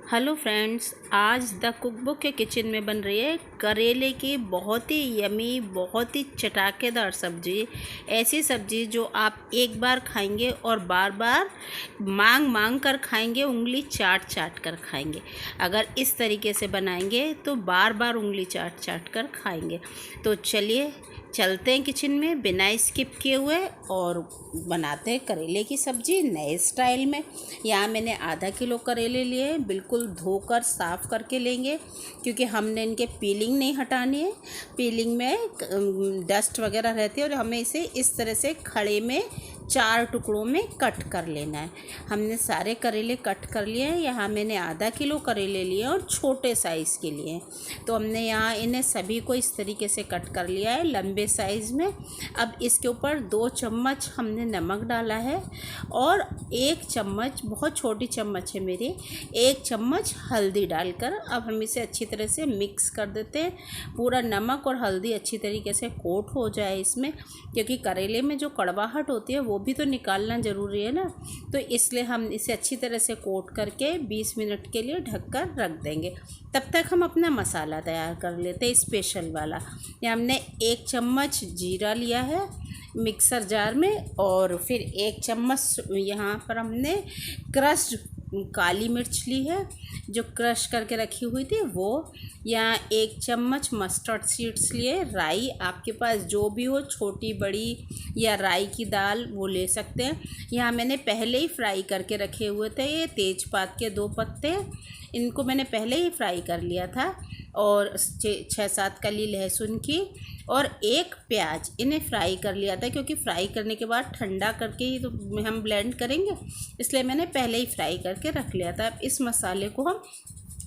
Hello friends, आज the cookbook के kitchen में बन रही है करेले की बहुत ही यमी, बहुत ही चटाकेदार सब्जी। ऐसी सब्जी जो आप एक बार खाएंगे और बार बार मांग मांग कर खाएंगे, उंगली चाट चाट कर खाएंगे। अगर इस तरीके से बनाएंगे तो बार बार उंगली चाट चाट कर खाएंगे। तो चलिए चलते हैं किचन में बिना स्किप किए हुए और बनाते हैं करेले की सब्ज़ी नए स्टाइल में। यहाँ मैंने आधा किलो करेले लिए हैं, बिल्कुल धोकर साफ़ करके लेंगे क्योंकि हमने इनके पीलिंग नहीं हटानी है। पीलिंग में डस्ट वगैरह रहती है और हमें इसे इस तरह से खड़े में 4 टुकड़ों में कट कर लेना है। हमने सारे करेले कट कर लिए हैं। यहाँ मैंने आधा किलो करेले लिए और छोटे साइज़ के लिए हैं। तो हमने यहाँ इन्हें सभी को इस तरीके से कट कर लिया है लंबे साइज़ में। अब इसके ऊपर 2 चम्मच हमने नमक डाला है और 1 चम्मच, बहुत छोटी चम्मच है मेरी, 1 चम्मच हल्दी डालकर अब हम इसे अच्छी तरह से मिक्स कर देते हैं। पूरा नमक और हल्दी अच्छी तरीके से कोट हो जाए इसमें, क्योंकि करेले में जो कड़वाहट होती है वो भी तो निकालना ज़रूरी है ना। तो इसलिए हम इसे अच्छी तरह से कोट करके 20 मिनट के लिए ढककर रख देंगे। तब तक हम अपना मसाला तैयार कर लेते हैं स्पेशल वाला। ये हमने 1 चम्मच जीरा लिया है मिक्सर जार में और फिर 1 चम्मच यहाँ पर हमने क्रश्ड काली मिर्च ली है जो क्रश करके रखी हुई थी वो। यहाँ 1 चम्मच मस्टर्ड सीड्स लिए। राई आपके पास जो भी हो, छोटी बड़ी या राई की दाल, वो ले सकते हैं। यहाँ मैंने पहले ही फ्राई करके रखे हुए थे ये तेज़पात के 2 पत्ते, इनको मैंने पहले ही फ्राई कर लिया था, और 6-7 कली लहसुन की और 1 प्याज, इन्हें फ्राई कर लिया था क्योंकि फ्राई करने के बाद ठंडा करके ही तो हम ब्लेंड करेंगे, इसलिए मैंने पहले ही फ्राई करके रख लिया था। अब इस मसाले को हम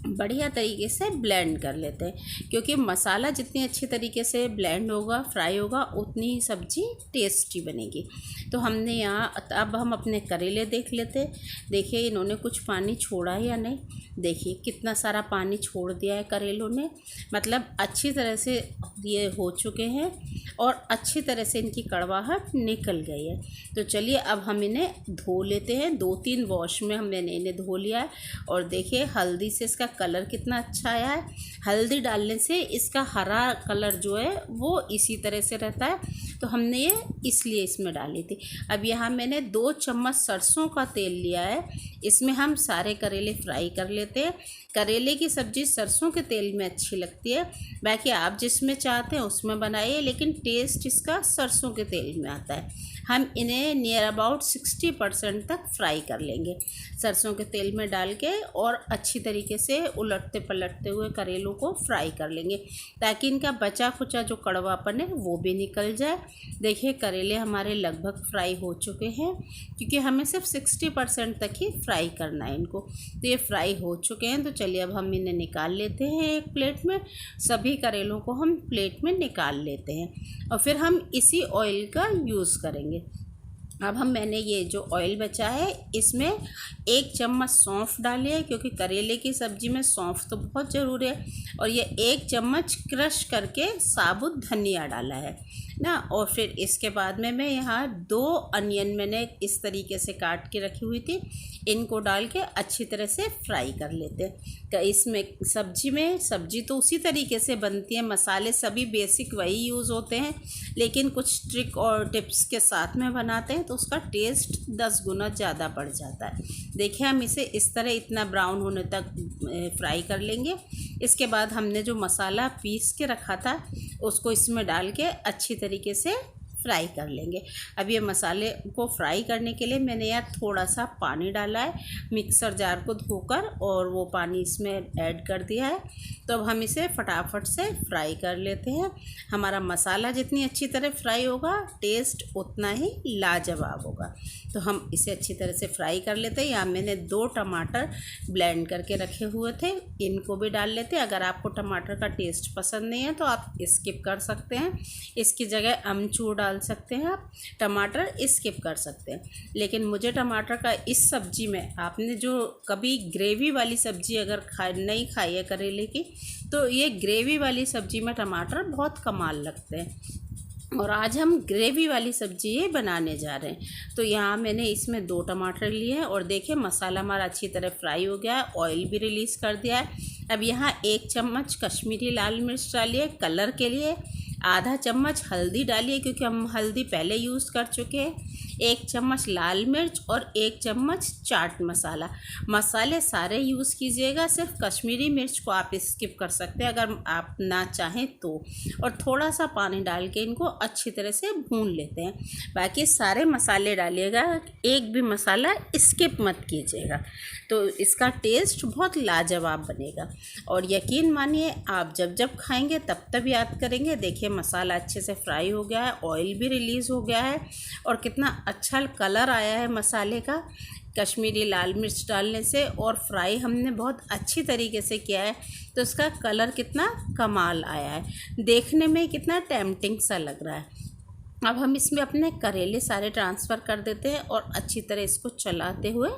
बढ़िया तरीके से ब्लेंड कर लेते हैं, क्योंकि मसाला जितनी अच्छी तरीके से ब्लेंड होगा, फ्राई होगा, उतनी ही सब्ज़ी टेस्टी बनेगी। तो हमने यहाँ, अब हम अपने करेले देख लेते हैं। देखिए इन्होंने कुछ पानी छोड़ा है या नहीं। देखिए कितना सारा पानी छोड़ दिया है करेलों ने, मतलब अच्छी तरह से ये हो चुके हैं और अच्छी तरह से इनकी कड़वाहट निकल गई है। तो चलिए अब हम इन्हें धो लेते हैं। 2-3 वॉश में मैंने इन्हें धो लिया है और देखिए हल्दी से इसका कलर कितना अच्छा आया है। हल्दी डालने से इसका हरा कलर जो है वो इसी तरह से रहता है, तो हमने ये इसलिए इसमें डाली थी। अब यहाँ मैंने 2 चम्मच सरसों का तेल लिया है, इसमें हम सारे करेले फ्राई कर लेते हैं। करेले की सब्ज़ी सरसों के तेल में अच्छी लगती है, बाकी आप जिसमें चाहते हैं उसमें बनाइए, लेकिन टेस्ट इसका सरसों के तेल में आता है। हम इन्हें नियर अबाउट 60% तक फ्राई कर लेंगे सरसों के तेल में डाल के, और अच्छी तरीके से उलटते पलटते हुए करेलों को फ्राई कर लेंगे ताकि इनका बचा खुचा जो कड़वापन है वो भी निकल जाए। देखिए करेले हमारे लगभग फ्राई हो चुके हैं, क्योंकि हमें सिर्फ 60% तक ही फ्राई करना है इनको। तो ये फ्राई हो चुके हैं, तो चलिए अब हम इन्हें निकाल लेते हैं एक प्लेट में। सभी करेलों को हम प्लेट में निकाल लेते हैं और फिर हम इसी ऑयल का यूज़ करेंगे। अब मैंने ये जो ऑयल बचा है इसमें 1 चम्मच सौंफ डाली है, क्योंकि करेले की सब्ज़ी में सौंफ तो बहुत ज़रूरी है, और ये 1 चम्मच क्रश करके साबुत धनिया डाला है ना। और फिर इसके बाद में मैं यहाँ 2 अनियन मैंने इस तरीके से काट के रखी हुई थी, इनको डाल के अच्छी तरह से फ्राई कर लेते हैं। तो इसमें सब्जी तो उसी तरीके से बनती है, मसाले सभी बेसिक वही यूज़ होते हैं, लेकिन कुछ ट्रिक और टिप्स के साथ में बनाते हैं तो उसका टेस्ट 10 गुना ज़्यादा बढ़ जाता है। देखिए हम इसे इस तरह इतना ब्राउन होने तक फ्राई कर लेंगे। इसके बाद हमने जो मसाला पीस के रखा था उसको इसमें डाल के अच्छी तरीके से फ्राई कर लेंगे। अब ये मसाले को फ्राई करने के लिए मैंने यार थोड़ा सा पानी डाला है मिक्सर जार को धोकर, और वो पानी इसमें ऐड कर दिया है। तो अब हम इसे फटाफट से फ्राई कर लेते हैं। हमारा मसाला जितनी अच्छी तरह फ्राई होगा टेस्ट उतना ही लाजवाब होगा। तो हम इसे अच्छी तरह से फ्राई कर लेते हैं। यहाँ मैंने 2 टमाटर ब्लेंड करके रखे हुए थे, इनको भी डाल लेते हैं। अगर आपको टमाटर का टेस्ट पसंद नहीं है तो आप स्किप कर सकते हैं, इसकी जगह अमचूर डाल सकते हैं, आप टमाटर स्किप कर सकते हैं। लेकिन मुझे टमाटर का इस सब्ज़ी में, आपने जो कभी ग्रेवी वाली सब्ज़ी अगर नहीं खाई है करेले की, तो ये ग्रेवी वाली सब्ज़ी में टमाटर बहुत कमाल लगते हैं। और आज हम ग्रेवी वाली सब्जी ये बनाने जा रहे हैं। तो यहाँ मैंने इसमें 2 टमाटर लिए हैं और देखिए मसाला हमारा अच्छी तरह फ्राई हो गया है, ऑयल भी रिलीज़ कर दिया है। अब यहाँ 1 चम्मच कश्मीरी लाल मिर्च डालिए कलर के लिए, आधा चम्मच हल्दी डालिए क्योंकि हम हल्दी पहले यूज़ कर चुके हैं, 1 चम्मच लाल मिर्च और 1 चम्मच चाट मसाला। मसाले सारे यूज़ कीजिएगा, सिर्फ कश्मीरी मिर्च को आप स्किप कर सकते हैं अगर आप ना चाहें तो। और थोड़ा सा पानी डाल के इनको अच्छी तरह से भून लेते हैं। बाकी सारे मसाले डालिएगा, एक भी मसाला स्किप मत कीजिएगा, तो इसका टेस्ट बहुत लाजवाब बनेगा। और यकीन मानिए आप जब जब खाएंगे तब तब याद करेंगे। देखिए मसाला अच्छे से फ्राई हो गया है, ऑयल भी रिलीज़ हो गया है और कितना अच्छा कलर आया है मसाले का कश्मीरी लाल मिर्च डालने से। और फ्राई हमने बहुत अच्छी तरीके से किया है तो इसका कलर कितना कमाल आया है, देखने में कितना टेम्पटिंग सा लग रहा है। अब हम इसमें अपने करेले सारे ट्रांसफ़र कर देते हैं और अच्छी तरह इसको चलाते हुए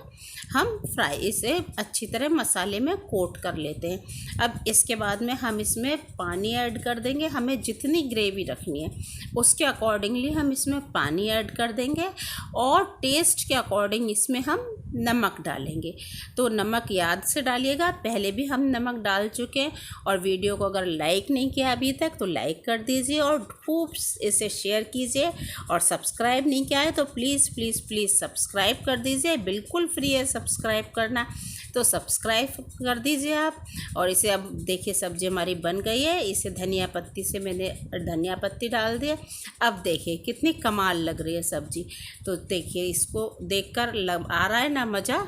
हम फ्राई इसे अच्छी तरह मसाले में कोट कर लेते हैं। अब इसके बाद में हम इसमें पानी ऐड कर देंगे, हमें जितनी ग्रेवी रखनी है उसके अकॉर्डिंगली हम इसमें पानी ऐड कर देंगे और टेस्ट के अकॉर्डिंग इसमें हम नमक डालेंगे। तो नमक याद से डालिएगा, पहले भी हम नमक डाल चुके हैं। और वीडियो को अगर लाइक नहीं किया अभी तक तो लाइक कर दीजिए और खूब इसे शेयर कीजिए। और सब्सक्राइब नहीं किया है तो प्लीज़ प्लीज़ प्लीज़ सब्सक्राइब कर दीजिए, बिल्कुल फ्री है सब्सक्राइब करना, तो सब्सक्राइब कर दीजिए आप। और इसे अब देखिए सब्ज़ी हमारी बन गई है, इसे धनिया पत्ती से मैंने धनिया पत्ती डाल दिया। अब देखिए कितनी कमाल लग रही है सब्ज़ी। तो देखिए इसको देखकर आ रहा है ना मज़ा।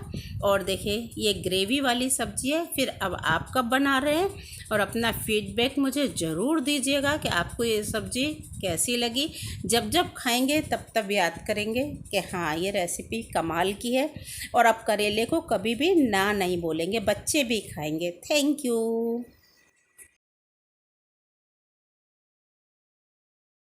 और देखिए ये ग्रेवी वाली सब्ज़ी है। फिर अब आप कब बना रहे हैं और अपना फीडबैक मुझे ज़रूर दीजिएगा कि आपको ये सब्ज़ी कैसी लगी। जब जब खाएंगे तब तब याद करेंगे कि हाँ ये रेसिपी कमाल की है। और अब करेले को कभी भी ना नहीं बोलेंगे, बच्चे भी खाएंगे। Thank you.